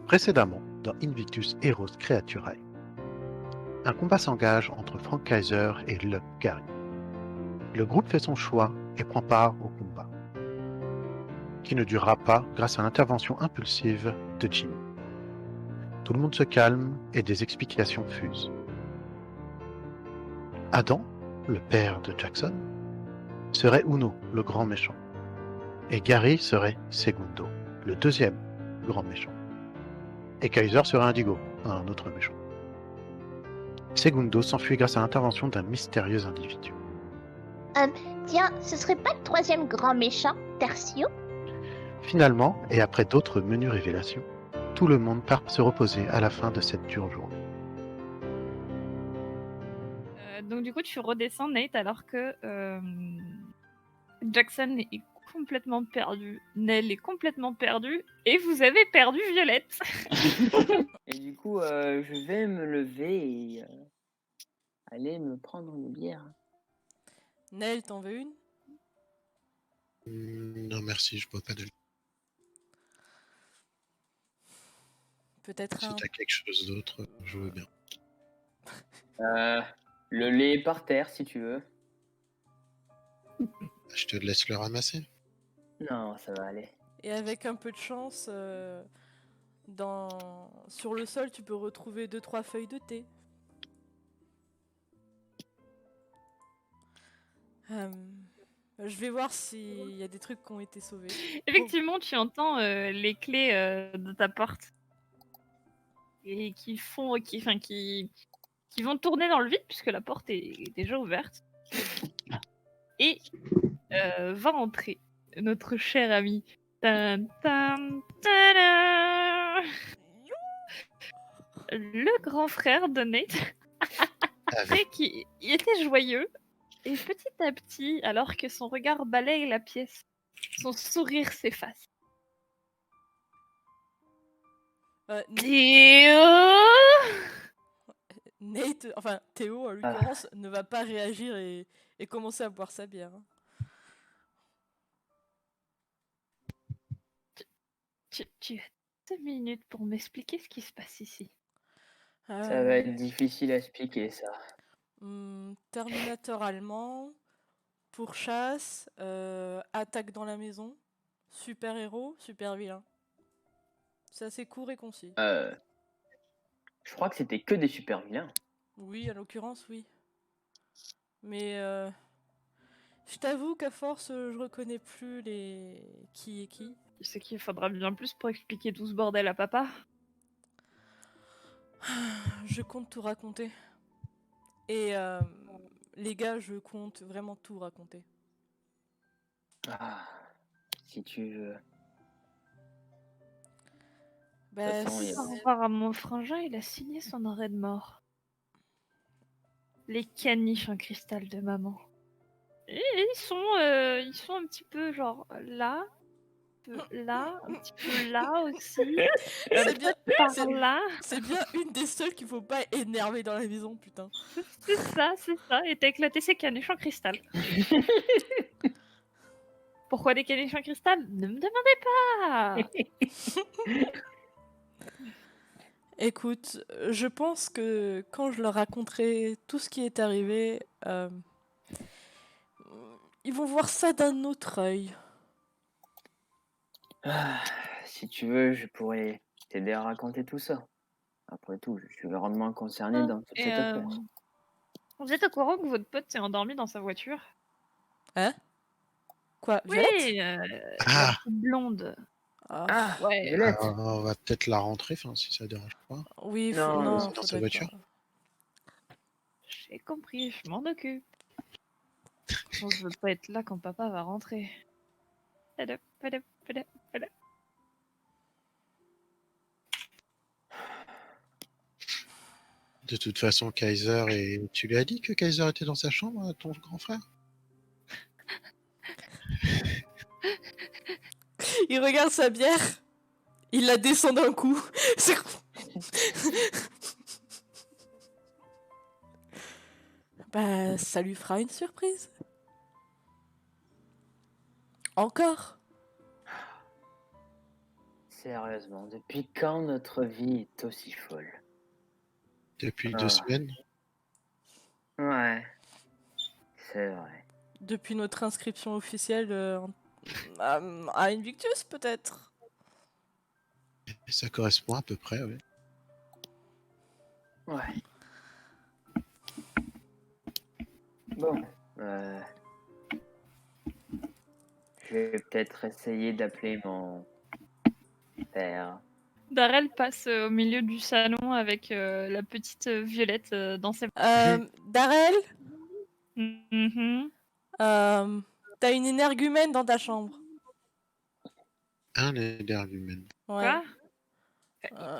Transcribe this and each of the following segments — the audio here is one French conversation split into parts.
Précédemment, dans Invictus Heroes Creaturae, un combat s'engage entre Frank Kaiser et Luck Gary. Le groupe fait son choix et prend part au combat, qui ne durera pas grâce à l'intervention impulsive de Jimmy. Tout le monde se calme et des explications fusent. Adam, le père de Jackson, serait Uno, le grand méchant, et Gary serait Segundo, le deuxième grand méchant, et Kaiser serait Indigo, un autre méchant. Segundo s'enfuit grâce à l'intervention d'un mystérieux individu. Tiens, ce serait pas le troisième grand méchant, Tertio? Finalement, et après d'autres menues révélations, tout le monde part se reposer à la fin de cette dure journée. Donc du coup, tu redescends, Nate, alors que Jackson est complètement perdu, Nell est complètement perdue, et vous avez perdu Violette. Et du coup, je vais me lever et aller me prendre une bière. Nell, t'en veux une? Non merci, je bois pas d'alcool. Peut-être Si un... t'as quelque chose d'autre, je veux bien. Le lait est par terre, si tu veux. Je te laisse le ramasser. Non, ça va aller. Et avec un peu de chance, sur le sol, tu peux retrouver 2-3 feuilles de thé. Je vais voir s'il y a des trucs qui ont été sauvés. Effectivement, tu entends les clés de ta porte et qui vont tourner dans le vide puisque la porte est déjà ouverte. Et va entrer notre cher ami. Tan, tan, tadam, le grand frère de Nate, qui était joyeux. Et petit à petit, alors que son regard balaye la pièce, son sourire s'efface. Théo, Nate, enfin Théo en l'occurrence, ne va pas réagir et commencer à boire sa bière. tu as 2 minutes pour m'expliquer ce qui se passe ici. Ça va être difficile à expliquer, ça. Terminator allemand, pourchasse, attaque dans la maison, super héros, super vilain. C'est assez court et concis. Je crois que c'était que des super vilains. Oui, à l'occurrence, oui. Mais je t'avoue qu'à force, je reconnais plus les qui est qui. C'est qu'il faudra bien plus pour expliquer tout ce bordel à papa. Je compte tout raconter. Et les gars, je compte vraiment tout raconter. Si tu veux. Au revoir à mon frangin, il a signé son arrêt de mort. Les caniches en cristal de maman. Et ils sont un petit peu genre là, un petit peu là aussi. C'est bien, par là. C'est bien une des seules qu'il faut pas énerver dans la maison, putain. C'est ça. Et t'as éclaté ses caniches en cristal. Pourquoi des caniches en cristal? Ne me demandez pas. Écoute, je pense que quand je leur raconterai tout ce qui est arrivé, ils vont voir ça d'un autre œil. Si tu veux, je pourrais t'aider à raconter tout ça. Après tout, je suis grandement concerné dans toute cette affaire. Vous êtes au courant que votre pote s'est endormi dans sa voiture? Hein? Quoi, Violette? Oui, la blonde. Ouais. Violette. On va peut-être la rentrer, si ça dérange pas. Oui, non, dans sa voiture. J'ai compris, je m'en occupe. Je veux pas être là quand papa va rentrer. De toute façon, Kaiser et... Tu lui as dit que Kaiser était dans sa chambre, ton grand frère? Il regarde sa bière, il la descend d'un coup. Bah, ça lui fera une surprise. Encore. Sérieusement, depuis quand notre vie est aussi folle? Depuis Ah. 2 semaines. Ouais, c'est vrai. Depuis notre inscription officielle à Invictus, peut-être. Ça correspond à peu près, oui. Ouais. Bon, je vais peut-être essayer d'appeler mon père. Darrell passe au milieu du salon avec la petite Violette dans ses... Darrell, Mhm. t'as une énergumène dans ta chambre. Un énergumène. Ouais.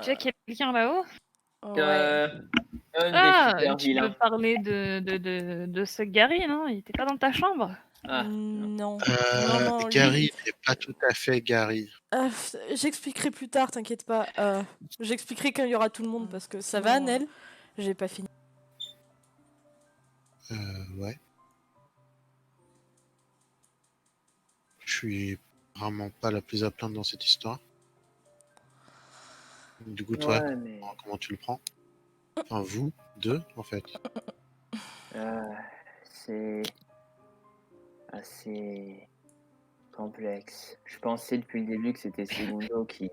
Tu as quelqu'un là-haut? Ouais. Un des Ah, super tu veux vilains. parler de ce Gary, non? Il était pas dans ta chambre? Ah, non. Non. Non, Gary lui... n'est pas tout à fait Gary. J'expliquerai plus tard, t'inquiète pas. J'expliquerai quand il y aura tout le monde, parce que ça va, Nel? J'ai pas fini. Ouais. Je suis vraiment pas la plus à plaindre dans cette histoire. Du coup, toi, Ouais, mais comment tu le prends? Enfin, vous, deux, en fait. c'est assez complexe. Je pensais depuis le début que c'était Segundo qui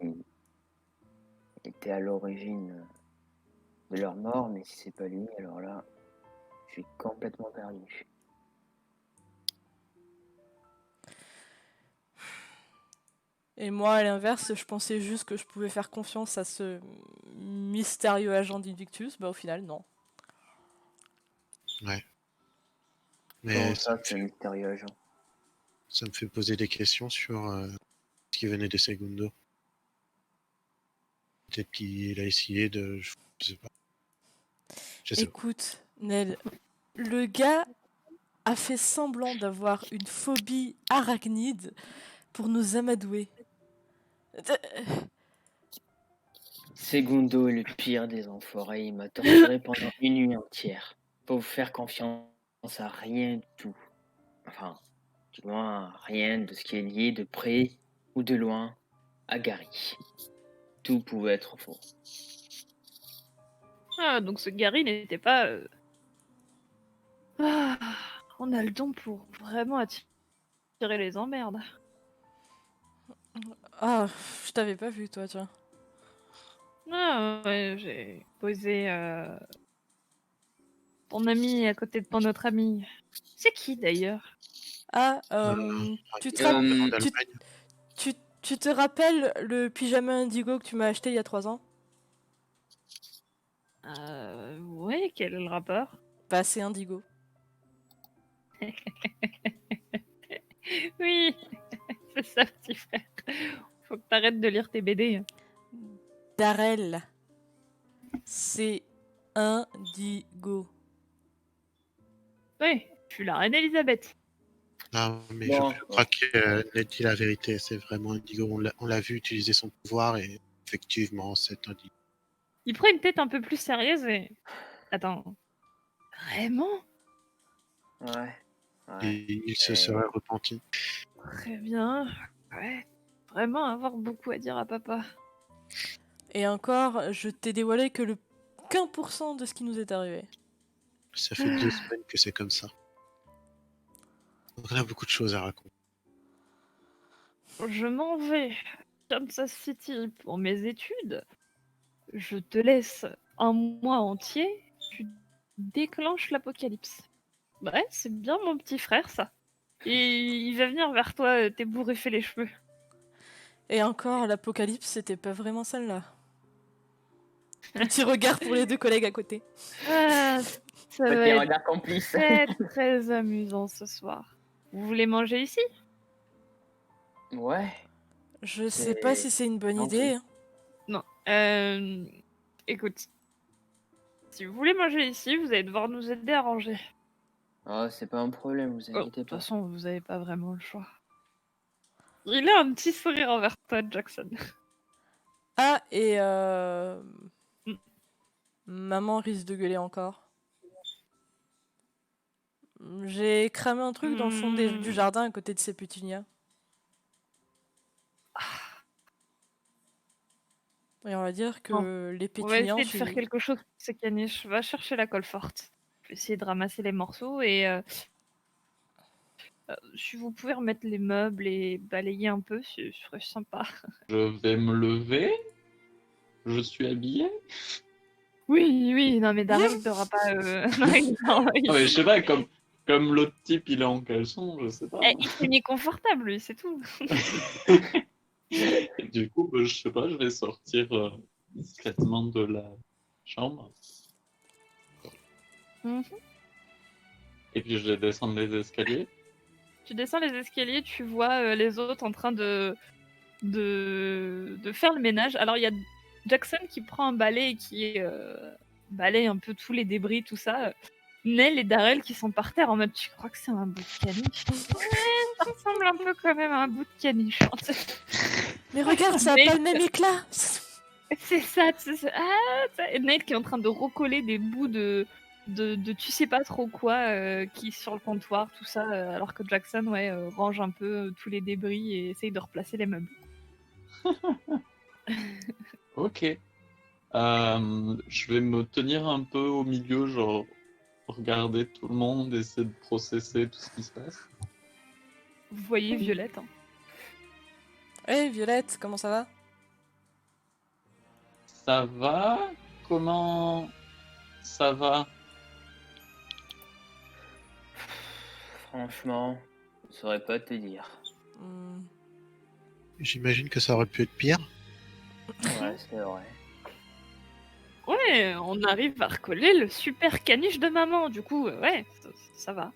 était à l'origine de leur mort, mais si c'est pas lui, alors là, je suis complètement perdu. Et moi, à l'inverse, je pensais juste que je pouvais faire confiance à ce mystérieux agent d'Invictus. Bah, au final, non. Ouais. Comment Mais ça, c'est un mystérieux agent? ça me fait poser des questions sur ce qui venait de Segundo. Peut-être qu'il a essayé de... Je sais pas. Je sais pas. Écoute, Nel, le gars a fait semblant d'avoir une phobie arachnide pour nous amadouer. Segundo est le pire des enfoirés. Il m'a torturé pendant une nuit entière. Pour vous faire confiance à rien du tout. Enfin, du moins, rien de ce qui est lié de près ou de loin à Gary. Tout pouvait être faux. Ah, donc ce Gary n'était pas... Ah, on a le don pour vraiment attirer les emmerdes. Ah, je t'avais pas vu, toi, tiens. Ah, ouais, j'ai posé ton ami à côté de ton autre ami. C'est qui d'ailleurs? Ah, tu te rappelles... En Euh, Allemagne. Tu te rappelles le pyjama indigo que tu m'as acheté il y a 3 ans? Ouais, quel est le rapport? Bah, c'est indigo. Oui, c'est ça, petit frère. Faut que t'arrêtes de lire tes BD. Darrell, c'est indigo. Ouais, je suis la reine Elisabeth. Non, mais Bon, je crois que Ned dit la vérité. C'est vraiment Indigo. On l'a vu utiliser son pouvoir et effectivement, c'est Indigo. Il prend une tête un peu plus sérieuse et... Attends, vraiment? ouais. Et il se serait repenti. Très bien. Ouais, vraiment avoir beaucoup à dire à papa. Et encore, je t'ai dévoilé que le 15% de ce qui nous est arrivé. Ça fait 2 semaines que c'est comme ça. Donc on a beaucoup de choses à raconter. Je m'en vais à Kansas City pour mes études. Je te laisse un mois entier. Tu déclenches l'apocalypse. Ouais, c'est bien mon petit frère, ça. Et il va venir vers toi, t'ébouriffer les cheveux. Et encore, l'apocalypse, c'était pas vraiment celle-là. Petit regard pour les 2 collègues à côté. Ah, ça va Petit être regard complice. très très amusant ce soir. Vous voulez manger ici? Ouais. Je sais pas si c'est une bonne idée. Hein. Non. Écoute. Si vous voulez manger ici, vous allez devoir nous aider à ranger. Oh, c'est pas un problème, vous Oh, de inquiétez toute pas. façon, vous avez pas vraiment le choix. Il a un petit sourire envers toi, Jackson. Ah, et Mm. maman risque de gueuler encore. J'ai cramé un truc dans le fond du jardin à côté de ces pétunias. Et on va dire que Bon, les On va essayer pétulances... de faire quelque chose pour ces caniches. Va chercher la colle forte. Je vais essayer de ramasser les morceaux et si vous pouvez remettre les meubles et balayer un peu, ce serait sympa. Je vais me lever. Je suis habillé. Oui, non mais Darrell n'aura pas... non, Ah, mais je sais pas, comme l'autre type, il est en caleçon, je sais pas. il s'est mis confortable, lui, c'est tout. Et du coup, je sais pas, je vais sortir discrètement de la chambre. Mhm. Et puis je vais descendre les escaliers. Tu descends les escaliers, tu vois les autres en train de faire le ménage. Alors il y a Jackson qui prend un balai et qui balaye un peu tous les débris, tout ça. Nell et Darrell qui sont par terre en mode tu crois que c'est un bout de caniche? Ouais, ça ressemble un peu quand même à un bout de caniche. Mais regarde, ça a Mais- pas le même éclat. C'est ça, et Nell qui est en train de recoller des bouts de tu sais pas trop quoi qui sur le comptoir, tout ça, alors que Jackson range un peu tous les débris et essaye de replacer les meubles. Ok. Je vais me tenir un peu au milieu, genre regarder tout le monde, essayer de processer tout ce qui se passe. Vous voyez Violette, hein. Hey Violette, comment ça va? Ça va? Comment ça va? Franchement, je saurais pas te dire. Hmm. J'imagine que ça aurait pu être pire. Ouais, c'est vrai. Ouais, on arrive à recoller le super caniche de maman, du coup, ouais, ça va.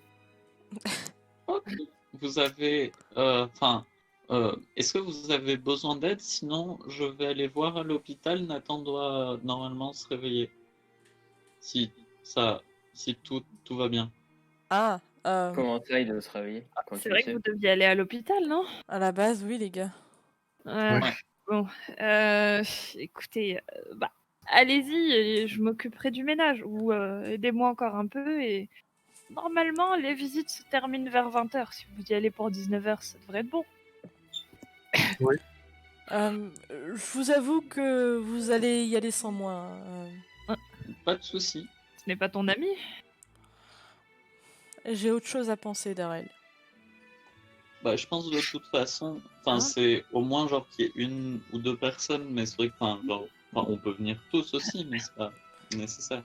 Ok. Vous avez, est-ce que vous avez besoin d'aide? Sinon, je vais aller voir à l'hôpital. Nathan doit normalement se réveiller. Si ça, si tout va bien. Ah, Comment ça, il doit se réveiller quand C'est tu vrai le que sais? vous deviez aller à l'hôpital, non? à la base, oui les gars. Ouais. Ouais. Bon, écoutez, allez-y et je m'occuperai du ménage, ou aidez-moi encore un peu et normalement les visites se terminent vers 20h. Si vous y allez pour 19h, ça devrait être bon. Je vous avoue que vous allez y aller sans moi. Pas de souci. Ce n'est pas ton ami? J'ai autre chose à penser, Darrell. Bah, je pense de toute façon, Hein? c'est au moins genre qu'il y ait une ou deux personnes, mais c'est vrai que, on peut venir tous aussi, mais c'est pas nécessaire.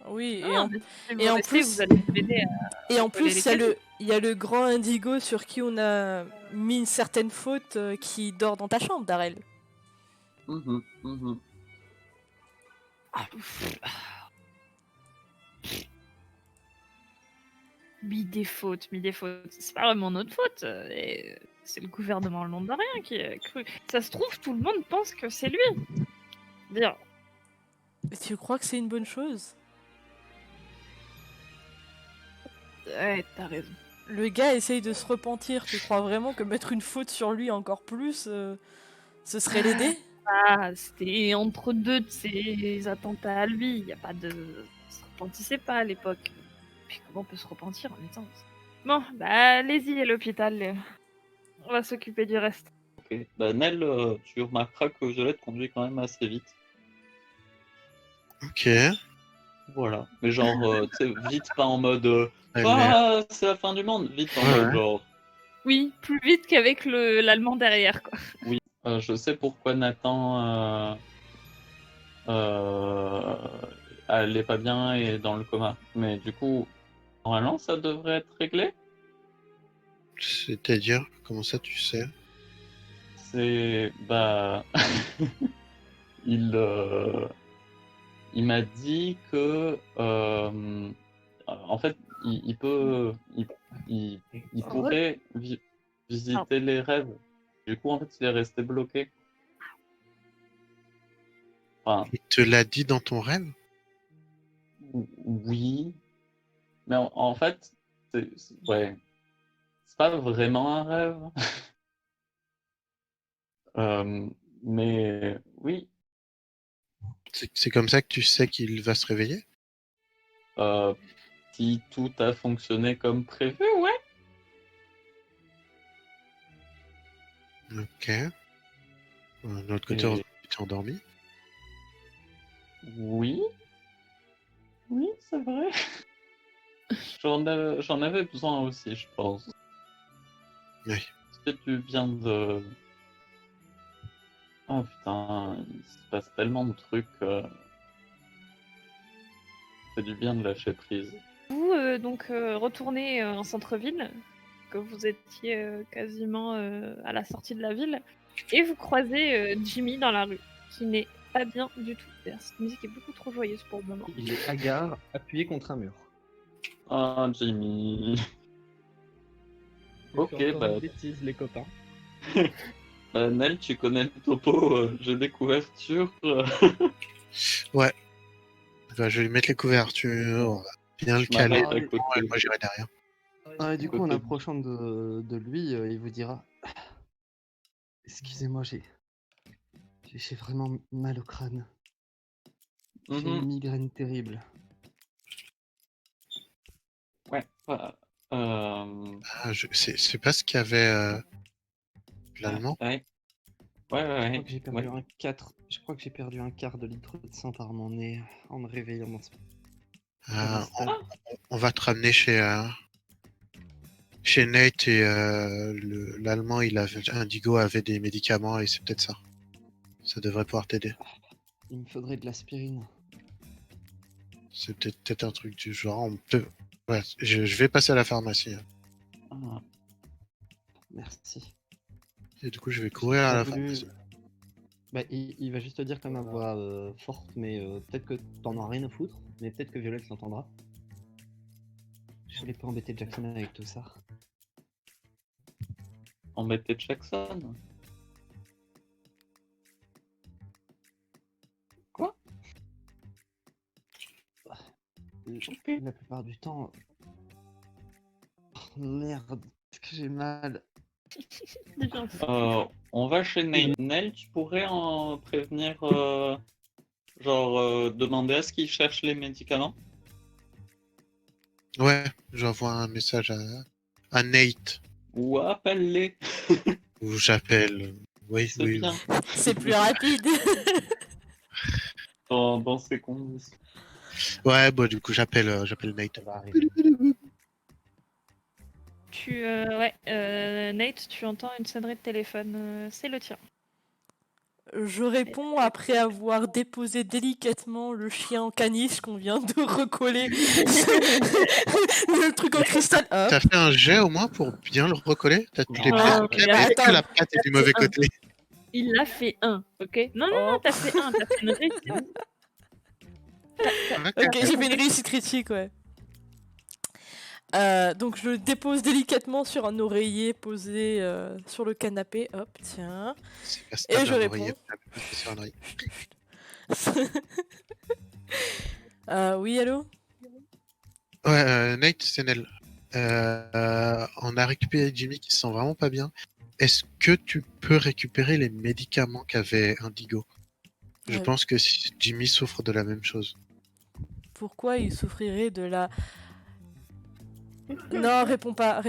Oui, Ah, mais si vous et en restez, plus- vous allez m'aider à... et en recoller plus, les il y a le grand Indigo sur qui on a mis une certaine faute qui dort dans ta chambre, Darrell. Mhm, mhm. Ah, pff. Mis des fautes. C'est pas vraiment notre faute. C'est le gouvernement londonien qui a cru. Ça se trouve, tout le monde pense que c'est lui. Dire, Et tu crois que c'est une bonne chose? ouais, t'as raison. Le gars essaye de se repentir. Tu crois vraiment que mettre une faute sur lui encore plus, ce serait l'aider? Ah, c'était entre deux de ces attentats à lui. Y a pas de. On se repentissait pas à l'époque. Puis comment on peut se repentir en étant. Bon, allez-y à l'hôpital. On va s'occuper du reste. Ok. Bah, Nel, tu remarqueras que Violette conduit quand même assez vite. Ok. Voilà. Mais genre, tu sais, vite, pas en mode Ouais, ah, c'est la fin du monde. Vite en Ouais, mode ouais. genre, Oui, plus vite qu'avec l'allemand derrière, quoi. je sais pourquoi Nathan euh, elle est pas bien et est dans le coma. Mais du coup, normalement, ça devrait être réglé. C'est-à-dire, comment ça tu sais? C'est bah il il m'a dit que en fait il peut il pourrait visiter les rêves. Du coup en fait il est resté bloqué. Enfin Il te l'a dit dans ton rêve? oui, mais en fait ouais c'est pas vraiment un rêve. Euh, mais oui. C'est comme ça que tu sais qu'il va se réveiller? Euh, si tout a fonctionné comme prévu, ouais. Ok. De l'autre côté, Et- tu t'es endormi? Oui, oui, c'est vrai. J'en avais besoin aussi, je pense. Oui. Parce que tu viens de... Oh putain, il se passe tellement de trucs. C'est du bien de lâcher prise. Vous retournez en centre-ville, que vous étiez quasiment à la sortie de la ville, et vous croisez Jimmy dans la rue, qui n'est pas bien du tout. D'ailleurs, cette musique est beaucoup trop joyeuse pour le moment. Il est hagard, appuyé contre un mur. Ah, Jimmy. Il Ok, fait encore bah- une bêtise, les copains. Nel, tu connais le topo, j'ai des couvertures. Ouais. Bah, je vais lui mettre les couvertures, on va bien le Je m'arrête caler. à côté. Ouais, moi j'irai derrière. Ah, et du coup, en Côté- approchant de lui, il vous dira excusez-moi, j'ai vraiment mal au crâne. J'ai une Mhm. migraine terrible. Ouais. Bah, Ah, c'est pas ce qu'il y avait l'allemand. Ouais. Ouais, Je crois ouais, que j'ai perdu ouais. je crois que j'ai perdu un quart de litre de sang par mon nez en me réveillant dans ce Ah, stade. on va te ramener chez Nate et l'allemand, Indigo avait des médicaments et c'est peut-être ça. Ça devrait pouvoir t'aider. Il me faudrait de l'aspirine. C'est peut-être un truc du genre. Ouais, je vais passer à la pharmacie. Hein. Ah. Merci. Et du coup, je vais courir à la T'as voulu- pharmacie. Bah, il va juste te dire comme ma voix forte, mais peut-être que t'en as rien à foutre, mais peut-être que Violette s'entendra. Je voulais pas embêter Jackson avec tout ça. Embêter Jackson. Quoi? La plupart du temps... Oh, merde, est-ce que j'ai mal? On va chez Nel. Nel, tu pourrais en prévenir, demander à ce qu'il cherche les médicaments? Ouais, j'envoie un message à Nate. Ou appelle-les. Ou j'appelle. Oui, C'est oui. bien. C'est plus rapide. Dans ces conditions. Ouais, bah du coup, j'appelle Nate. Ça va arriver. Nate, tu entends une sonnerie de téléphone, c'est le tien. Je réponds après avoir déposé délicatement le chien en caniche qu'on vient de recoller. Le truc en cristal. Hop. T'as fait un jet au moins pour bien le recoller? Tu l'as Non, bien mais mais est-ce que attends. la patte est du mauvais côté? Il a fait un, ok? Non, t'as fait un, t'as fait une réussite. Ok, j'ai fait une réussite critique, ouais. Donc je le dépose délicatement sur un oreiller posé sur le canapé. Hop, tiens. C'est pas Et stable, je un réponds. oreiller, sur un oreiller. Oui, allô? Ouais, Nate, c'est Nel. On a récupéré Jimmy qui se sent vraiment pas bien. Est-ce que tu peux récupérer les médicaments qu'avait Indigo? Je Ouais. pense que Jimmy souffre de la même chose. Pourquoi il souffrirait de la... Non, réponds pas.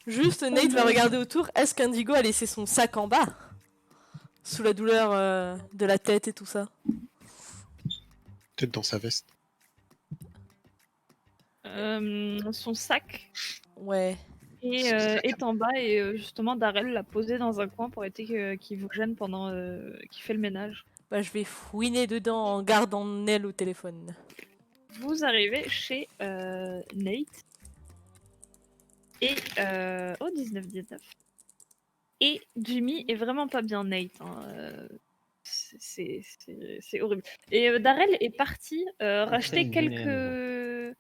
Juste, Nate va regarder autour. Est-ce qu'Indigo a laissé son sac en bas? Sous la douleur de la tête et tout ça. Peut-être dans sa veste. Son sac Ouais. est en bas et justement Darrell l'a posé dans un coin pour éviter qu'il vous gêne pendant qu'il fait le ménage. Bah, je vais fouiner dedans en gardant Nell au téléphone. Vous arrivez chez Nate et au 19-19. Et Jimmy est vraiment pas bien, Nate. Hein. C'est horrible. Et Darrell est parti racheter quelques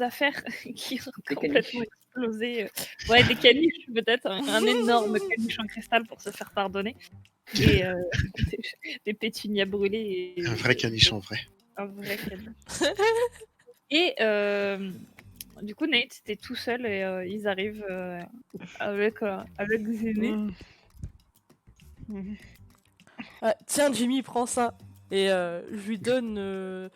affaires qui ont complètement explosé. Ouais, des caniches peut-être, un énorme caniche en cristal pour se faire pardonner. Et des pétunias brûlées. Et, Un vrai caniche en vrai. un vrai caniche. Et du coup, Nate était tout seul et ils arrivent avec Zéné. Ah, tiens, Jimmy, prends ça. Et je lui donne...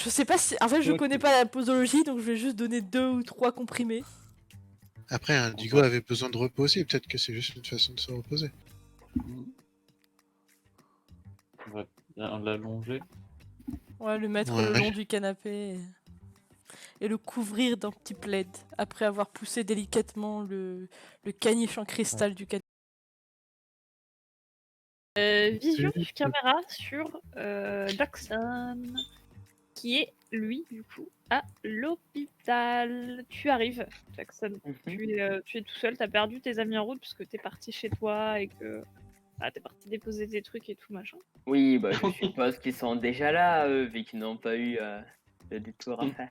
Je sais pas si... En fait, je connais pas la posologie, donc je vais juste donner 2 ou 3 comprimés. Après, Indigo avait besoin de repos aussi. Peut-être que c'est juste une façon de se reposer. On va bien l'allonger. Ouais, le mettre le long du canapé et le couvrir d'un petit plaid après avoir poussé délicatement le caniche en cristal du canapé. Vision caméra sur Jackson, qui est lui du coup à l'hôpital. Tu arrives, Jackson. Tu es tout seul. T'as perdu tes amis en route parce que t'es parti chez toi et que t'es parti déposer tes trucs et tout machin. Oui, bah je suppose qu'ils sont déjà là, eux, vu qu'ils n'ont pas eu le détour à faire.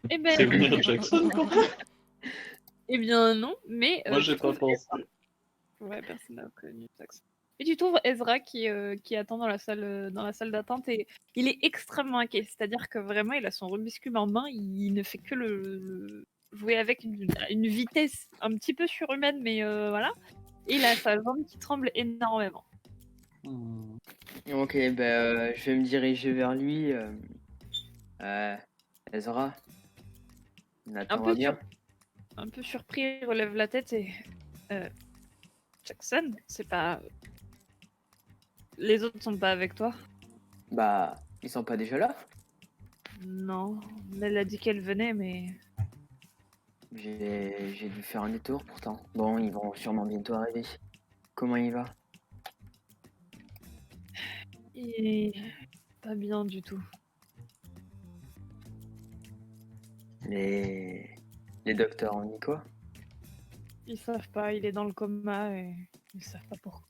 Eh ben, Prévenir Jackson quand même. eh bien non, mais Moi tu j'ai pas trouves pensé. Ouais, personne n'a connu Jackson. Et tu trouves Ezra qui attend dans la salle d'attente et il est extrêmement inquiet. C'est-à-dire que vraiment, il a son Rubik's Cube en main, il ne fait que le jouer avec une vitesse un petit peu surhumaine, mais voilà. Et il a sa jambe qui tremble énormément. Ok, bah je vais me diriger vers lui. Ezra, Nathan va bien? Un peu surpris, il relève la tête et Jackson, c'est pas. Les autres sont pas avec toi? Bah, ils sont pas déjà là? Non, elle a dit qu'elle venait, mais J'ai dû faire un détour pourtant. Bon, ils vont sûrement bientôt arriver. Comment il va? il est pas bien du tout. Les docteurs ont dit quoi? Ils savent pas, il est dans le coma et ils savent pas pourquoi.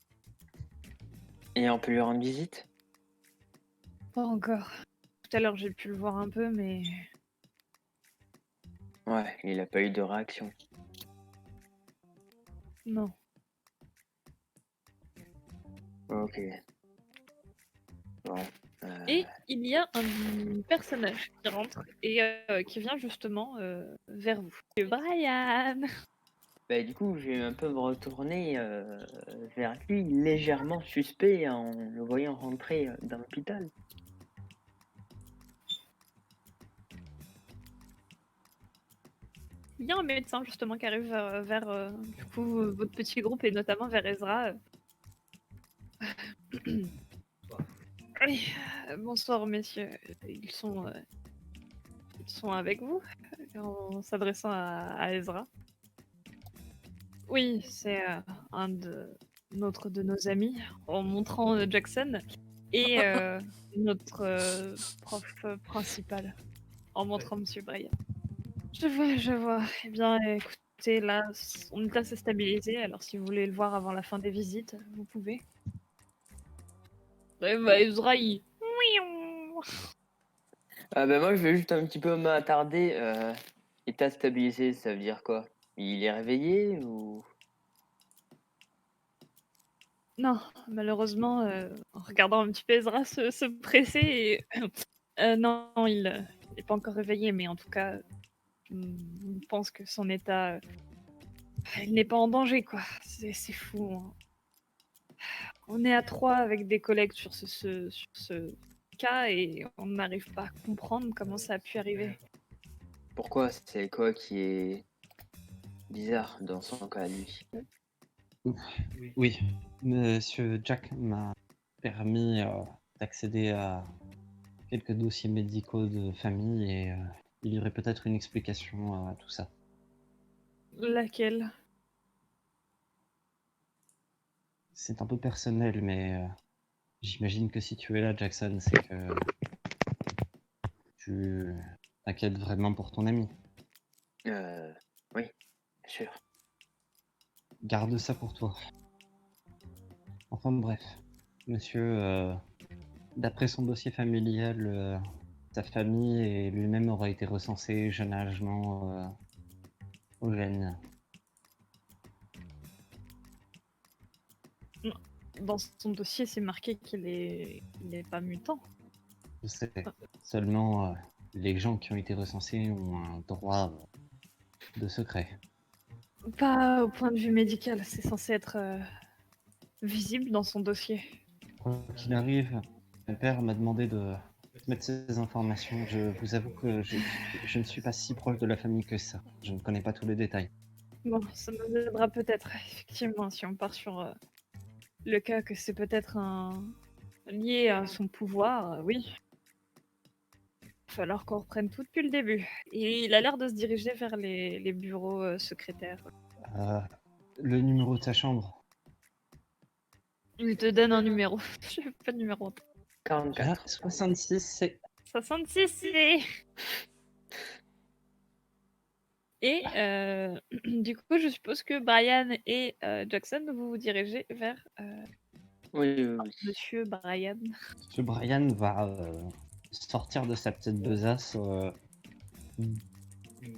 Et on peut lui rendre visite? Pas encore. Tout à l'heure, j'ai pu le voir un peu, mais Ouais, il a pas eu de réaction. non. Ok. Bon. Et il y a un personnage qui rentre et qui vient justement vers vous. C'est Brian. Bah, du coup, je vais un peu me retourner vers lui, légèrement suspect en le voyant rentrer dans l'hôpital. Il y a un médecin justement qui arrive vers du coup votre petit groupe et notamment vers Ezra. Oui, bonsoir messieurs. Ils sont avec vous en s'adressant à Ezra. Oui, c'est un de nos amis en montrant Jackson et notre prof principal en montrant Monsieur Brian. Je vois. Eh bien, écoutez, là, son état s'est stabilisé, alors si vous voulez le voir avant la fin des visites, vous pouvez. Ezra, il... Ah bah moi, je vais juste un petit peu m'attarder. État stabilisé, ça veut dire quoi? Il est réveillé ou... Non, malheureusement, en regardant un petit peu Ezra se presser, et... non, il n'est pas encore réveillé, mais en tout cas, je pense que son état... il n'est pas en danger, quoi. C'est fou. Hein. On est à 3 avec des collègues sur ce cas et on n'arrive pas à comprendre comment ça a pu arriver. Pourquoi? C'est quoi qui est bizarre dans son cas, lui? Oui, Monsieur Jack m'a permis d'accéder à quelques dossiers médicaux de famille et il y aurait peut-être une explication à tout ça. Laquelle? C'est un peu personnel, mais j'imagine que si tu es là, Jackson, c'est que tu t'inquiètes vraiment pour ton ami. Oui, bien sûr. Garde ça pour toi. Enfin bref, monsieur, d'après son dossier familial, sa famille et lui-même auraient été recensés jeune âgement au gène. Dans son dossier, c'est marqué qu'il est pas mutant. Je sais. Seulement, les gens qui ont été recensés ont un droit de secret. Pas au point de vue médical, c'est censé être visible dans son dossier. Quoi qu'il arrive, mon père m'a demandé de mettre ces informations. Je vous avoue que je ne suis pas si proche de la famille que ça. Je ne connais pas tous les détails. Bon, ça nous aidera peut-être, effectivement, si on part sur le cas que c'est peut-être lié à son pouvoir, oui. Il va falloir qu'on reprenne tout depuis le début. Et il a l'air de se diriger vers les bureaux secrétaires. Euh, le numéro de sa chambre. Il te donne un numéro. Je n'ai pas de numéro. 44. 66, c'est... 66, c'est... Et du coup, je suppose que Brian et Jackson, vous vous dirigez vers Oui. Monsieur Brian. Monsieur Brian va sortir de sa petite besace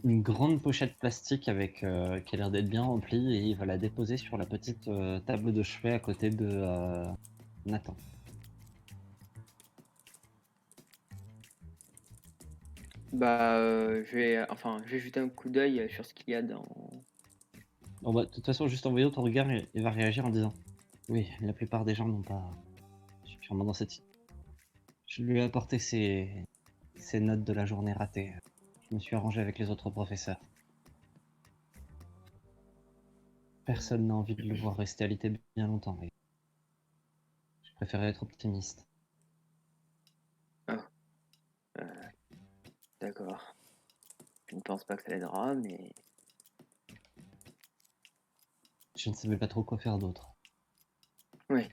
une grande pochette plastique avec qui a l'air d'être bien remplie et il va la déposer sur la petite table de chevet à côté de Nathan. Bah, je vais jeter un coup d'œil sur ce qu'il y a dans. Bon, bah, de toute façon, juste en voyant ton regard, il va réagir en disant oui, la plupart des gens n'ont pas sûrement dans cette. Je lui ai apporté ses notes de la journée ratée. Je me suis arrangé avec les autres professeurs. Personne n'a envie de le voir rester alité bien longtemps. Et je préférais être optimiste. D'accord. Je ne pense pas que ça l'aidera, mais. Je ne savais pas trop quoi faire d'autre. Oui.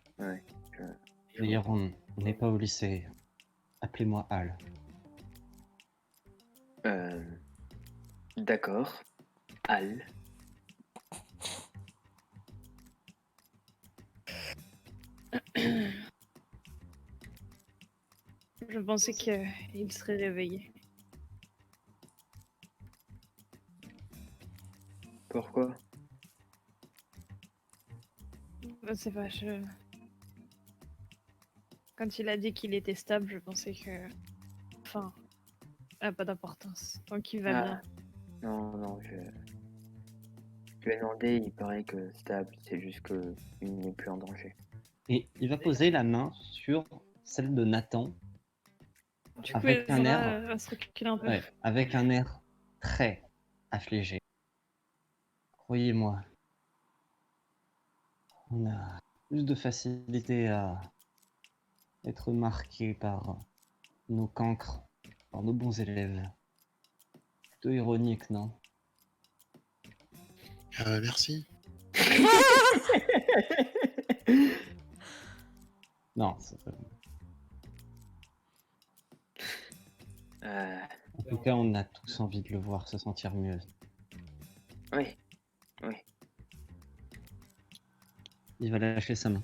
D'ailleurs, on n'est pas au lycée. Appelez-moi Al. D'accord. Al. Je pensais qu'il serait réveillé. Pourquoi? Je sais pas, quand il a dit qu'il était stable, je pensais que... Enfin, ça n'a pas d'importance. Tant qu'il va bien. Non, je lui ai demandé, il paraît que stable, c'est juste que il n'est plus en danger. Et il va poser la main sur celle de Nathan. Du coup, Avec un Ezra air... va se reculer un peu. Ouais, avec un air très affligé. Croyez-moi, on a plus de facilité à être marqué par nos cancres, par nos bons élèves. Plutôt ironique, non? Merci. Non, c'est pas... En tout cas, on a tous envie de le voir se sentir mieux. Oui. Il va lâcher sa main.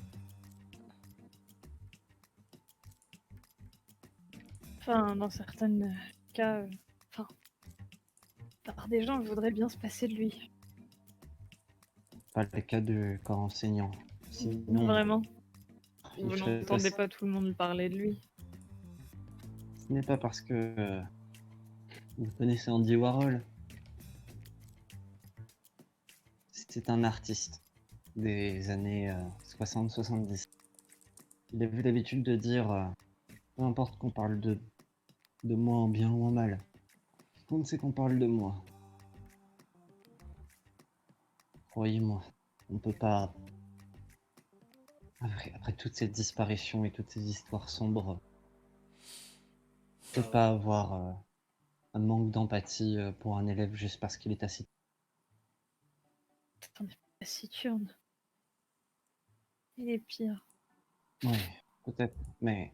Enfin, dans certains cas... la part des gens voudraient bien se passer de lui. Pas le cas du corps enseignant. Sinon, Vraiment. il Vous ferait n'entendez pas- pas tout le monde parler de lui. Ce n'est pas parce que vous connaissez Andy Warhol. C'est un artiste des années 60-70. Il a vu l'habitude de dire peu importe qu'on parle de moi en bien ou en mal. Ce qui compte, c'est qu'on parle de moi. Croyez-moi, on peut pas. Après toutes ces disparitions et toutes ces histoires sombres, on peut pas avoir un manque d'empathie pour un élève juste parce qu'il est assis. Attendez, taciturne. Il est pire. Oui, peut-être, mais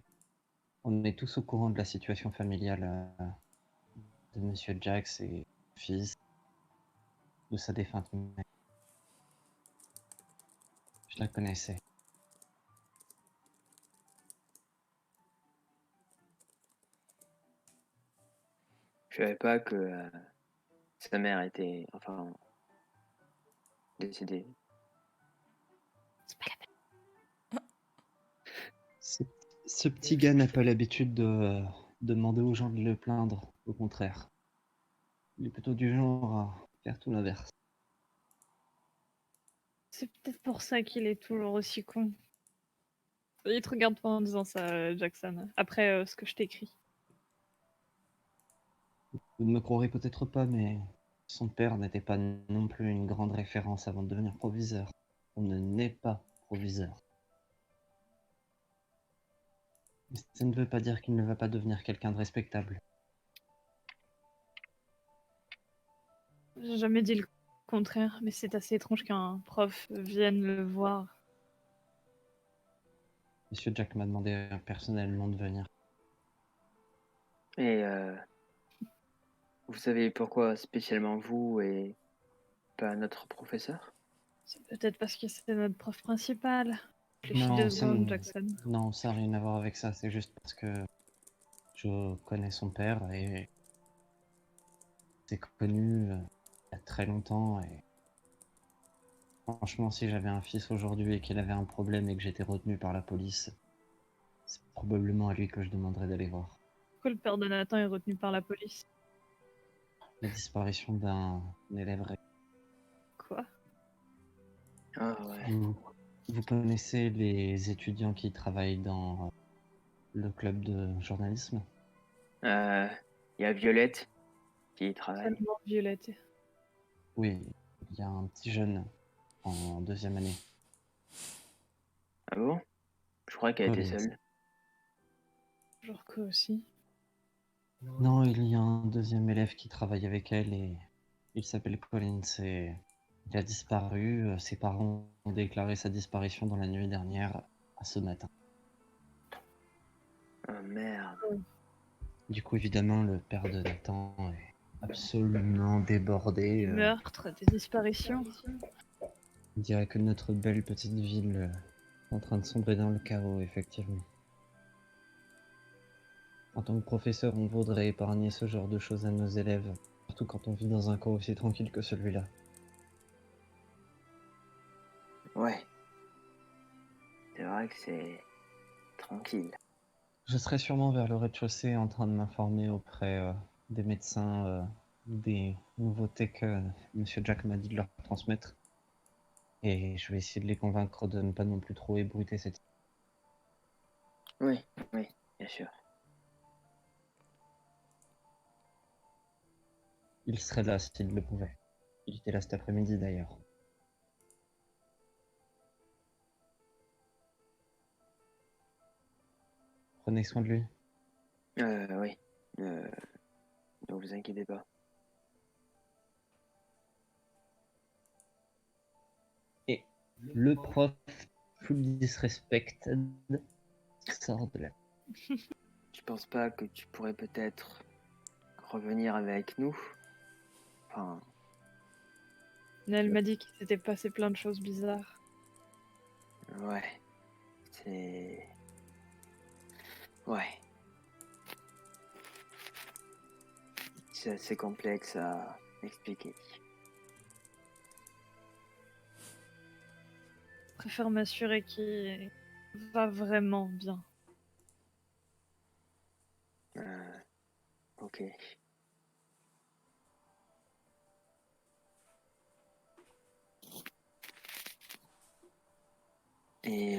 on est tous au courant de la situation familiale de Monsieur Jax et fils, de sa défunte mère. Je la connaissais. Je savais pas que sa mère était, décédée. C'est pas la peine. Ce petit gars n'a pas l'habitude de demander aux gens de le plaindre, au contraire. Il est plutôt du genre à faire tout l'inverse. C'est peut-être pour ça qu'il est toujours aussi con. Il te regarde pas en disant ça, Jackson. Après ce que je t'écris. Vous ne me croirez peut-être pas, mais son père n'était pas non plus une grande référence avant de devenir proviseur. On ne naît pas proviseur. Mais ça ne veut pas dire qu'il ne va pas devenir quelqu'un de respectable. J'ai jamais dit le contraire, mais c'est assez étrange qu'un prof vienne le voir. Monsieur Jack m'a demandé personnellement de venir. Et vous savez pourquoi spécialement vous et pas notre professeur? C'est peut-être parce que c'est notre prof principal. Réfléchis Non, 2 ça secondes, ne- Jackson. Non, ça n'a rien à voir avec ça. C'est juste parce que je connais son père et c'est connu il y a très longtemps. Et franchement, si j'avais un fils aujourd'hui et qu'il avait un problème et que j'étais retenu par la police, c'est probablement à lui que je demanderais d'aller voir. Pourquoi le père de Nathan est retenu par la police? La disparition d'un élève. Quoi? Ah ouais. Vous connaissez les étudiants qui travaillent dans le club de journalisme? Il y a Violette qui y travaille. Seulement Violette. Oui, il y a un petit jeune en 2e année. Ah bon? Je crois qu'elle était Collins. seule. Genre quoi aussi? Non, il y a un 2e élève qui travaille avec elle et il s'appelle Collins et il a disparu. Ses parents ont déclaré sa disparition dans la nuit dernière à ce matin. Oh merde. Du coup, évidemment, le père de Nathan est absolument débordé. Meurtre, des disparitions. On dirait que notre belle petite ville est en train de sombrer dans le chaos, effectivement. En tant que professeur, on voudrait épargner ce genre de choses à nos élèves, surtout quand on vit dans un coin aussi tranquille que celui-là. Ouais. C'est vrai que c'est tranquille. Je serai sûrement vers le rez-de-chaussée en train de m'informer auprès des médecins des nouveautés que Monsieur Jack m'a dit de leur transmettre. Et je vais essayer de les convaincre de ne pas non plus trop ébruiter cette... Oui, oui, bien sûr. Il serait là s'il le pouvait. Il était là cet après-midi d'ailleurs. Prenez soin de lui. Oui. Ne vous inquiétez pas. Et le prof full disrespected sort de là. Tu penses pas que tu pourrais peut-être revenir avec nous? Enfin, Elle m'a dit qu'il s'était passé plein de choses bizarres. ouais. C'est... Ouais. C'est assez complexe à expliquer. Je préfère m'assurer qu'il va vraiment bien. Ok. Et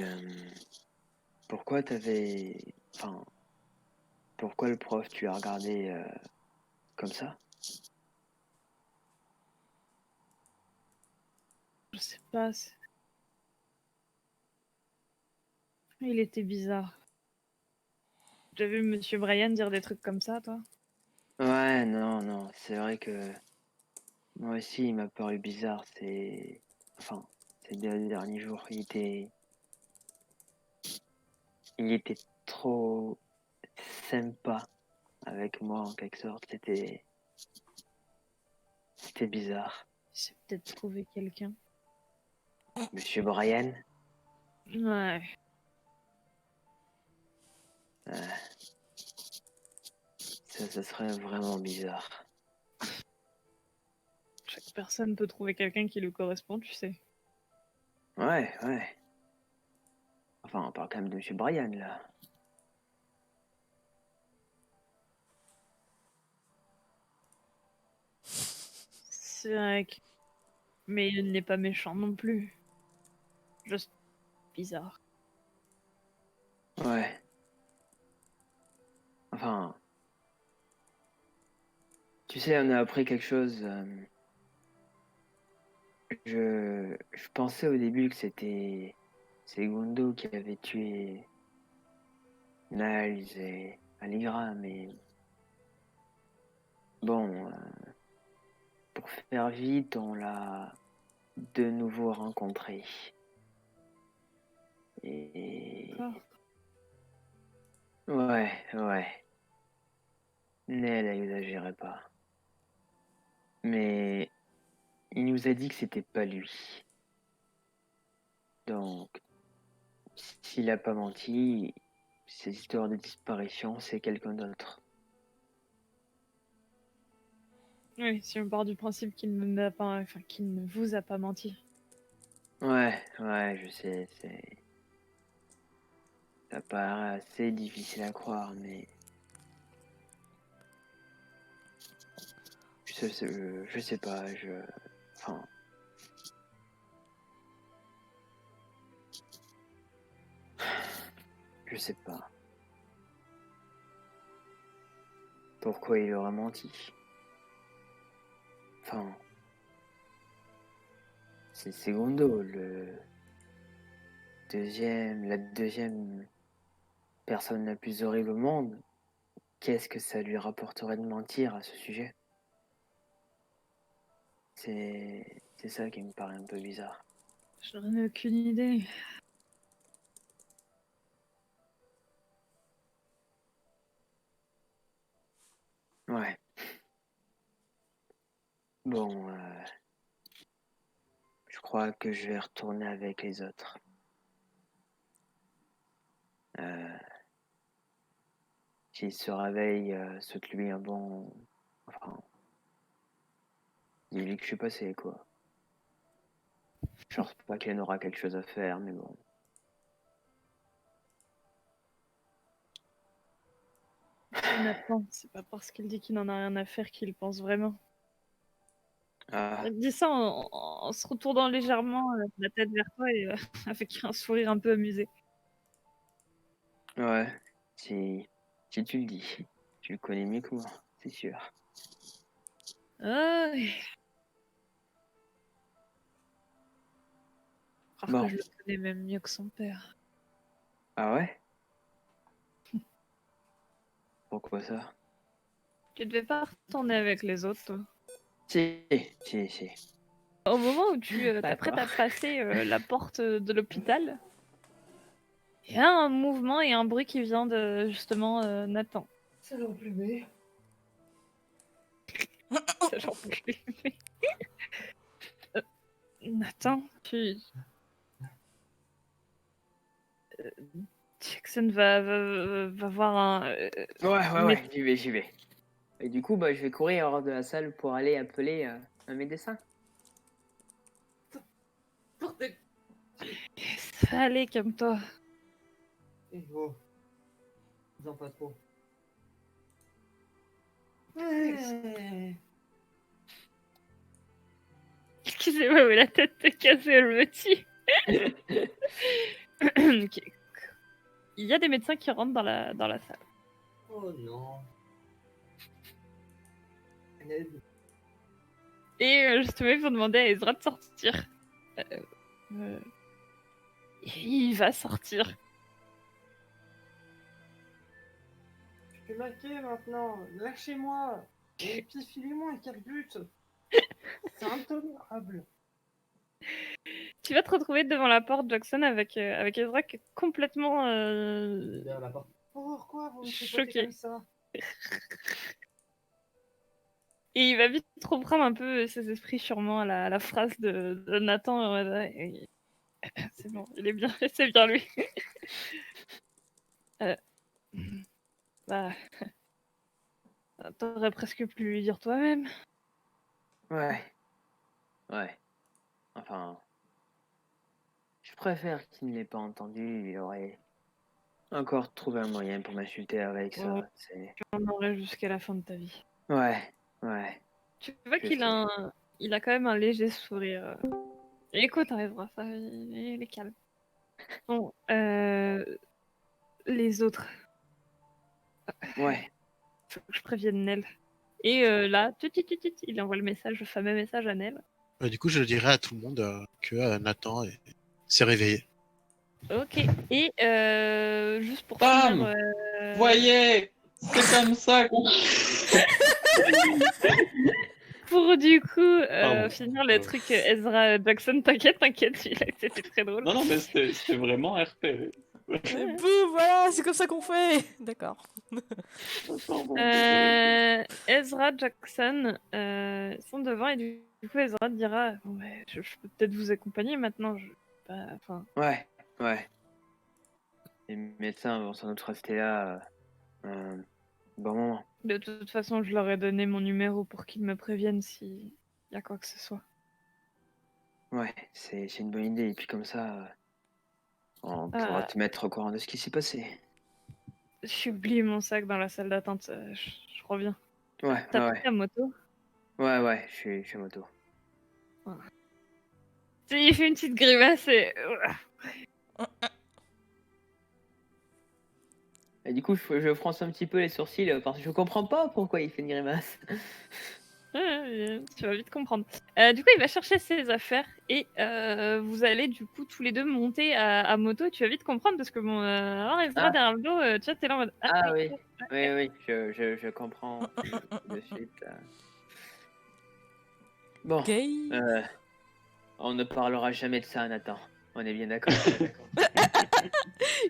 pourquoi t'avais... Enfin, pourquoi le prof tu as regardé comme ça? Je sais pas. Il était bizarre. T'as vu Monsieur Brian dire des trucs comme ça, toi? Ouais, non, c'est vrai que moi aussi il m'a paru bizarre. Enfin, ces 2 derniers jours, il était trop sympa avec moi en quelque sorte. C'était bizarre. Il s'est peut-être trouvé quelqu'un. Monsieur Brian, Ouais. ça serait vraiment bizarre. Chaque personne peut trouver quelqu'un qui lui correspond, tu sais. Ouais. Enfin, on parle quand même de Monsieur Brian là. C'est vrai que... Mais il n'est pas méchant non plus. Juste bizarre. Ouais. Enfin, tu sais, on a appris quelque chose Je pensais au début que c'était Segundo qui avait tué Niles et Allegra, mais bon, pour faire vite, on l'a de nouveau rencontré. Et D'accord. ouais. Nel, elle exagérait pas. Mais il nous a dit que c'était pas lui. Donc, s'il a pas menti, ces histoires de disparition, c'est quelqu'un d'autre. Oui, si on part du principe qu'il qu'il ne vous a pas menti. Ouais, je sais, ça paraît assez difficile à croire, mais je sais pas, enfin, je sais pas. Pourquoi il aurait menti? Enfin, c'est Segundo, la deuxième personne la plus horrible au monde. Qu'est-ce que ça lui rapporterait de mentir à ce sujet? C'est ça qui me paraît un peu bizarre. Je n'en ai aucune idée. Ouais. Bon, je crois que je vais retourner avec les autres. S'il se réveille, saute-lui un bon... Enfin, dis-lui que je suis passé, quoi. Je pense pas qu'elle aura quelque chose à faire, mais bon. Nathan, c'est pas parce qu'il dit qu'il n'en a rien à faire qu'il pense vraiment. Ah, Il dit ça en se retournant légèrement la tête vers toi et avec un sourire un peu amusé. ouais. Si tu le dis. Tu le connais mieux que moi, c'est sûr. Ah, oui. Je crois Bon. que je le connais même mieux que son père. Ah ouais? Pourquoi ça? Tu devais pas retourner avec les autres, toi. Si. Au moment où tu t'apprêtes D'accord. à passer la porte de l'hôpital, il y a un mouvement et un bruit qui vient de justement Nathan. C'est l'emplumé. C'est genre Nathan, Jackson va voir un. Ouais, j'y vais. Et du coup, je vais courir hors de la salle pour aller appeler un médecin. Ça allait comme toi. Et oh, non pas trop. Ouais. Excusez-moi, mais la tête te casse, elle me tue. Ok. Il y a des médecins qui rentrent dans la salle. Oh non. Et justement, ils vont demander à Ezra de sortir. Il va sortir. Je suis maqué maintenant. Lâchez-moi. Et puis filez-moi un calbut. C'est intolérable. Tu vas te retrouver devant la porte, Jackson, avec Ezra qui est complètement Derrière la porte. Pourquoi vous me choqué. tripotez comme ça? Et il va vite reprendre un peu ses esprits sûrement à la phrase de Nathan. C'est bon, il est bien, c'est bien lui. Bah, t'aurais presque pu lui dire toi-même. Ouais. Enfin, je préfère qu'il ne l'ait pas entendu. Il aurait encore trouvé un moyen pour m'insulter avec ça. Ouais. Tu en aurais jusqu'à la fin de ta vie. Ouais. Tu vois qu'il a il a quand même un léger sourire. Écoute, t'arriveras, ça, il est calme. Bon, les autres. Ouais. Faut que je prévienne Nel. Et là, il envoie le fameux message à Nel. Du coup, je dirais à tout le monde que Nathan s'est réveillé. Ok. Et juste pour Bam finir... Voyez, c'est comme ça qu'on... Pour du coup Pardon. finir le truc Ezra Jackson, t'inquiète, c'était très drôle. Non, mais c'était vraiment RP. Bouh, voilà, c'est comme ça qu'on fait. D'accord. Ezra Jackson sont devant et du coup Ezra te dira ouais, je peux peut-être vous accompagner maintenant. Ouais. Les médecins vont sans doute rester là un bon moment. De toute façon, je leur ai donné mon numéro pour qu'ils me préviennent s'il y a quoi que ce soit. Ouais, c'est une bonne idée. Et puis comme ça, on pourra te mettre au courant de ce qui s'est passé. J'ai oublié mon sac dans la salle d'attente. Je reviens. Ouais. T'as pris ta moto? Ouais, je suis moto. Il fait une petite grimace et... Et du coup, je fronce un petit peu les sourcils parce que je comprends pas pourquoi il fait une grimace. Tu vas vite comprendre. Du coup, il va chercher ses affaires et vous allez du coup tous les deux monter à moto. Tu vas vite comprendre parce que bon, alors Ezra derrière le dos, tu vois, t'es là en mode... Oui, je comprends de suite. Bon, on ne parlera jamais de ça, Nathan. On est bien d'accord.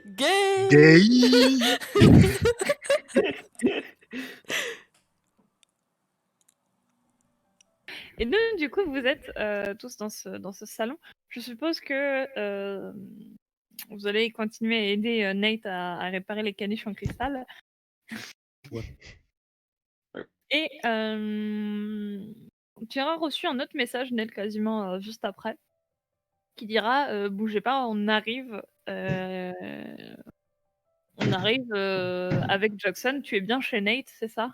Gay. Et donc, du coup, vous êtes tous dans ce salon. Je suppose que vous allez continuer à aider Nate à réparer les caniches en cristal. Ouais. Et tu auras reçu un autre message, Nate, quasiment juste après, qui dira bougez pas, on arrive avec Jackson. Tu es bien chez Nate, c'est ça?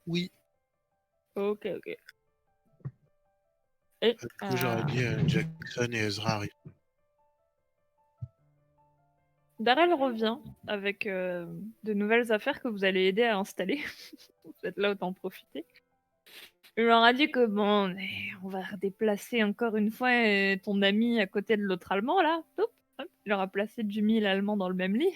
Oui. Ok. Et Du coup, j'aurais dit Jackson et Ezra arrivent. Darrell revient avec de nouvelles affaires que vous allez aider à installer. Vous êtes là, autant en profiter. Il leur a dit que bon, on va déplacer encore une fois ton ami à côté de l'autre Allemand, là. Hop. Il leur a placé Jimmy et l'Allemand dans le même lit.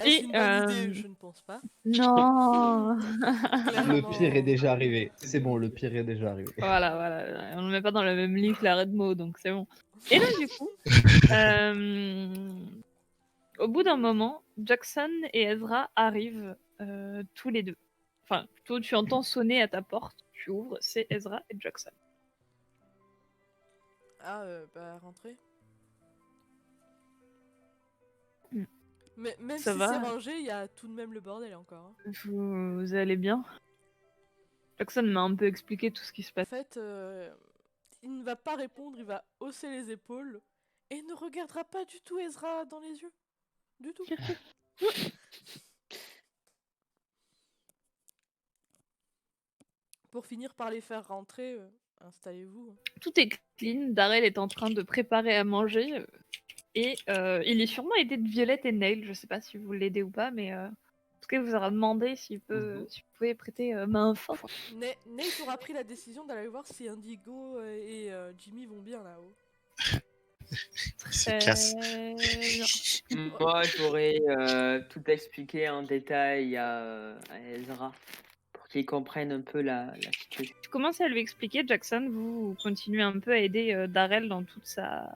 Est-ce une bonne idée? Je ne pense pas. Non. Le pire est déjà arrivé. C'est bon, le pire est déjà arrivé. Voilà. On ne le met pas dans le même lit que la Redmo, donc c'est bon. Et là, du coup, au bout d'un moment, Jackson et Ezra arrivent tous les deux. Enfin, plutôt, tu entends sonner à ta porte, tu ouvres, c'est Ezra et Jackson. Rentrez. Mais même Ça si va c'est rangé, il y a tout de même le bordel encore. Hein. Vous allez bien? Jackson m'a un peu expliqué tout ce qui se passe. En fait, il ne va pas répondre, il va hausser les épaules et ne regardera pas du tout Ezra dans les yeux. Du tout. Pour finir par les faire rentrer, installez-vous. Tout est clean, Darrell est en train de préparer à manger et il est sûrement aidé de Violette et Neil. Je sais pas si vous l'aidez ou pas, mais en tout cas, il vous aura demandé si vous pouvez prêter main forte. Nate aura pris la décision d'aller voir si Indigo et Jimmy vont bien là-haut. C'est casse. Moi, j'aurais tout expliqué en détail à Ezra pour qu'il comprenne un peu la situation. Tu commences à lui expliquer, Jackson, vous continuez un peu à aider Darrell dans toute sa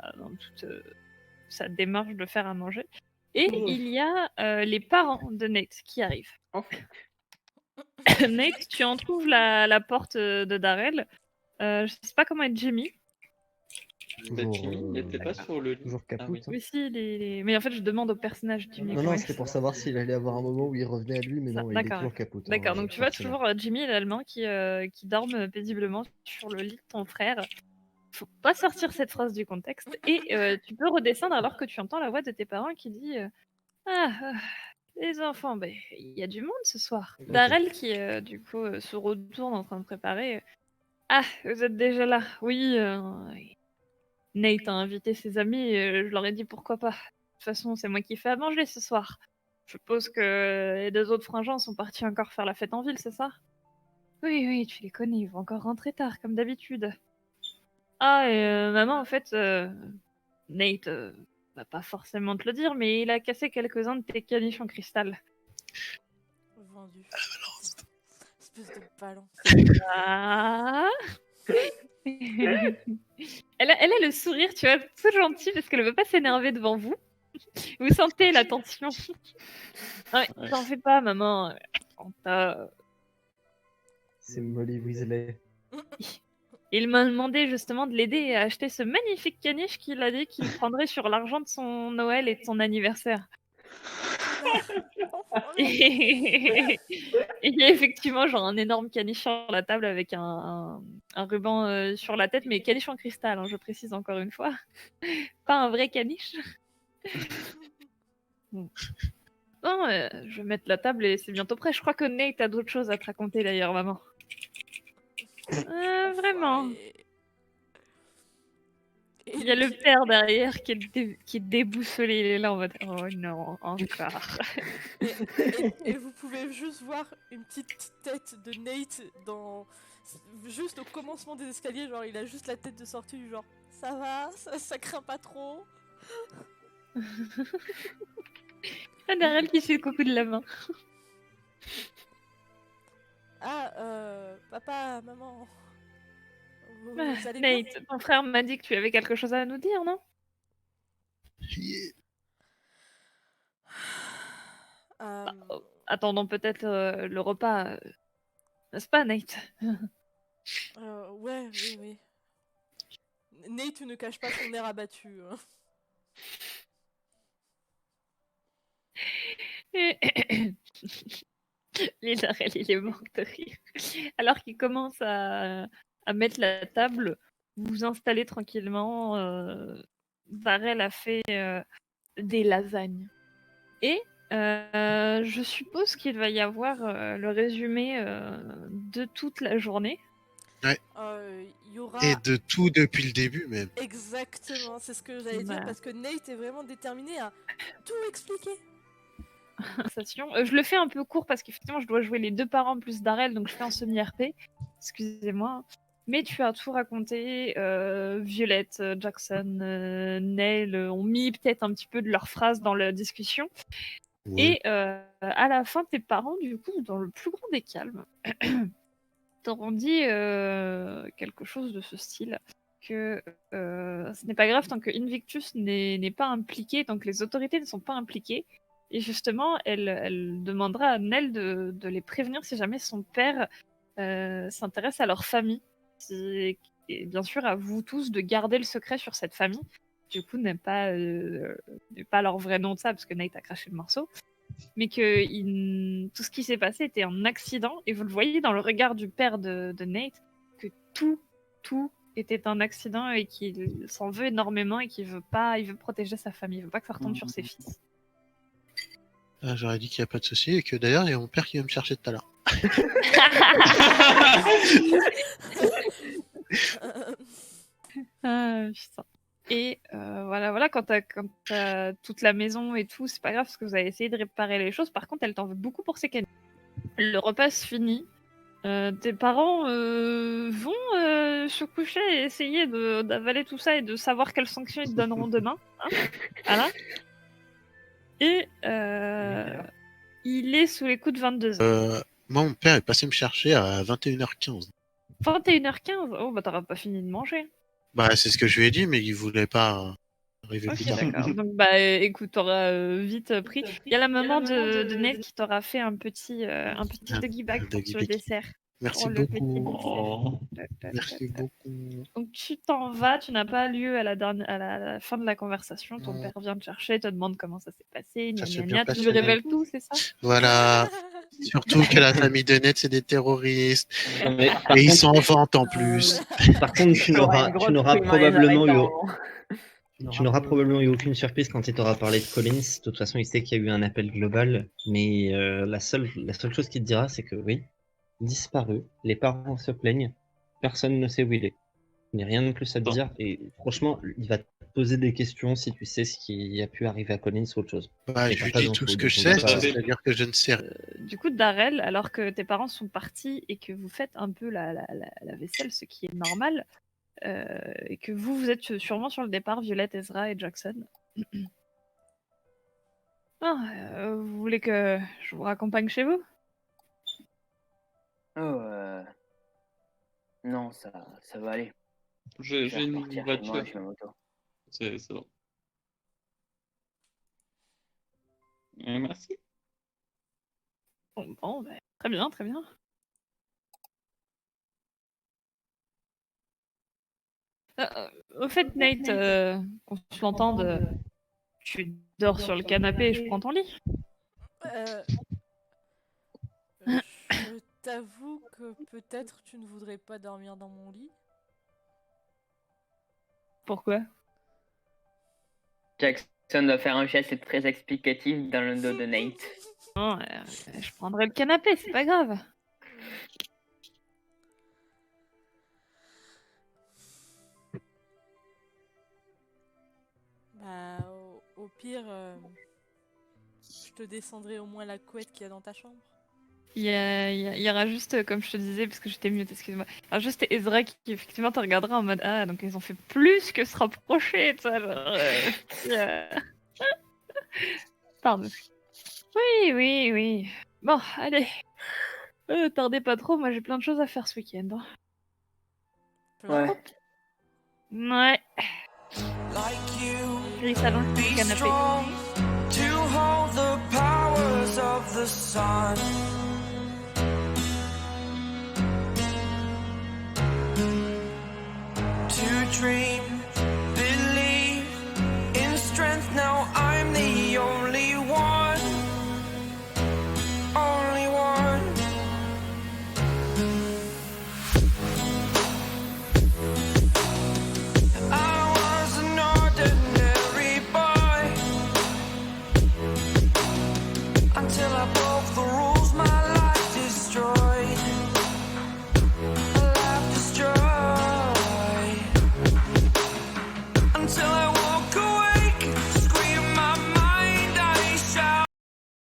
démarche de faire à manger. Et il y a les parents de Nate qui arrivent. Nate, tu entrouvres la porte de Darrell. Je sais pas comment est Jimmy. Jimmy n'était pas sur le lit. Toujours capoute. Oui, si, mais en fait, je demande au personnage Jimmy. Non, c'était pour savoir s'il allait avoir un moment où il revenait à lui, mais non, il est toujours capoute. D'accord, donc tu vois toujours Jimmy et l'Allemand qui dorment paisiblement sur le lit de ton frère. Faut pas sortir cette phrase du contexte. Et tu peux redescendre alors que tu entends la voix de tes parents qui dit les enfants, il y a du monde ce soir. Okay. Darrell qui, du coup, se retourne en train de préparer. Vous êtes déjà là. Oui. Nate a invité ses amis, je leur ai dit pourquoi pas. De toute façon, c'est moi qui fais à manger ce soir. Je suppose que les deux autres frangins sont partis encore faire la fête en ville, c'est ça? Oui, oui, tu les connais, ils vont encore rentrer tard, comme d'habitude. Ah, et maman, en fait, Nate va pas forcément te le dire, mais il a cassé quelques-uns de tes caniches en cristal. Vendu. Espèce de ballon. Ah elle a le sourire, tu vois, tout gentil, parce qu'elle veut pas s'énerver devant vous. Vous sentez la tension. Ouais, t'en fais pas, maman. On t'a- C'est Molly Weasley. Il m'a demandé justement de l'aider à acheter ce magnifique caniche qu'il a dit qu'il prendrait sur l'argent de son Noël et de son anniversaire. Et il y a effectivement genre un énorme caniche sur la table avec un ruban sur la tête, mais caniche en cristal, hein, je précise encore une fois. Pas un vrai caniche. Bon, je vais mettre la table et c'est bientôt prêt. Je crois que Nate a d'autres choses à te raconter d'ailleurs, maman. Vraiment. Il y a le père derrière qui est déboussolé, il est là en mode oh non, encore. Et vous pouvez juste voir une petite tête de Nate juste au commencement des escaliers, genre il a juste la tête de sortie du genre ça va, ça craint pas trop. Derrière elle qui fait le coucou de la main. Papa, maman. Vous allez Nate, bien ton frère m'a dit que tu avais quelque chose à nous dire, non? Attendons peut-être le repas. N'est-ce pas, Nate? Ouais, oui. Nate ne cache pas son air abattu. Hein. Lizarel, il est mort de rire. Alors qu'il commence à mettre la table, vous vous installez tranquillement. Varel a fait des lasagnes. Et je suppose qu'il va y avoir le résumé de toute la journée. Ouais. Y aura... Et de tout depuis le début même. Exactement, c'est ce que j'allais dire parce que Nate est vraiment déterminé à tout expliquer. Je le fais un peu court parce qu'effectivement je dois jouer les deux parents plus Darrell, donc je fais en semi-RP. Excusez-moi. Mais tu as tout raconté. Violette, Jackson, Nell ont mis peut-être un petit peu de leurs phrases dans la discussion. Ouais. Et à la fin, tes parents, du coup, dans le plus grand des calmes, t'auront dit quelque chose de ce style. Que ce n'est pas grave tant que Invictus n'est pas impliqué, tant que les autorités ne sont pas impliquées. Et justement, elle demandera à Nell de les prévenir si jamais son père s'intéresse à leur famille. Et bien sûr, à vous tous de garder le secret sur cette famille. Du coup, n'est pas leur vrai nom de ça, parce que Nate a craché le morceau. Mais que tout ce qui s'est passé était un accident. Et vous le voyez dans le regard du père de Nate, que tout était un accident et qu'il s'en veut énormément et qu'il veut protéger sa famille. Il veut pas que ça retombe sur ses fils. J'aurais dit qu'il n'y a pas de souci et que d'ailleurs il y a mon père qui va me chercher tout à l'heure. Putain. Et voilà, quand t'as toute la maison et tout, c'est pas grave parce que vous avez essayé de réparer les choses. Par contre, elle t'en veut beaucoup pour ses caniches. Le repas se finit. Tes parents vont se coucher et essayer d'avaler tout ça et de savoir quelles sanctions ils te donneront demain. Hein, voilà. Et il est sous les coups de 22h. Moi, mon père est passé me chercher à 21h15. 21h15 ? Oh, bah t'auras pas fini de manger. Bah, c'est ce que je lui ai dit, mais il voulait pas arriver plus tard. D'accord. Donc, bah, écoute, t'auras vite pris. Il y a la maman de Ned qui t'aura fait un petit doggy bag pour le dessert. Merci beaucoup. Merci beaucoup. Donc tu t'en vas, tu n'as pas lieu à la fin de la conversation. Ton père vient te chercher, te demande comment ça s'est passé. Tu lui révèles tout, c'est ça? Voilà. Surtout que la famille de Ned, c'est des terroristes. Et ils sont en vente en plus. Par contre, tu n'auras probablement eu aucune surprise quand il t'aura parlé de Collins. De toute façon, il sait qu'il y a eu un appel global. Mais la seule chose qu'il te dira, c'est que oui, disparu. Les parents se plaignent. Personne ne sait où il est. Il n'y a rien de plus à te dire. Et franchement, il va poser des questions si tu sais ce qui a pu arriver à Collins ou autre chose. Bah, Mais je t'as lui pas dis d'infos, tout ce donc que je on sais, va pas- c'est-à-dire que je ne sais rien. Du coup, Darrell, alors que tes parents sont partis et que vous faites un peu la vaisselle, ce qui est normal, et que vous êtes sûrement sur le départ, Violette, Ezra et Jackson. Vous voulez que je vous raccompagne chez vous? Oh, non, ça va aller. Je J'ai vais une repartir chez moi, voiture. j'ai ma moto. C'est bon. Merci. Bon, très bien, très bien. Au fait, Nate, qu'on s'entende, tu dors sur le canapé et je prends ton lit. Je t'avoue que peut-être tu ne voudrais pas dormir dans mon lit. Pourquoi? Jackson doit faire un geste très explicatif dans le dos de Nate. Non, je prendrai le canapé, c'est pas grave. Bah, au pire, je te descendrai au moins la couette qu'il y a dans ta chambre. Il y aura juste, comme je te disais, parce que j'étais mute, excuse-moi. Il y aura juste Ezra qui effectivement te regardera en mode ah, donc ils ont fait plus que se rapprocher, tu vois. Genre, Pardon. Oui. Bon, allez. Tardez pas trop, moi j'ai plein de choses à faire ce week-end. Hein. Ouais. Ouais. Gris salon, canapé. To hold the powers of the sun.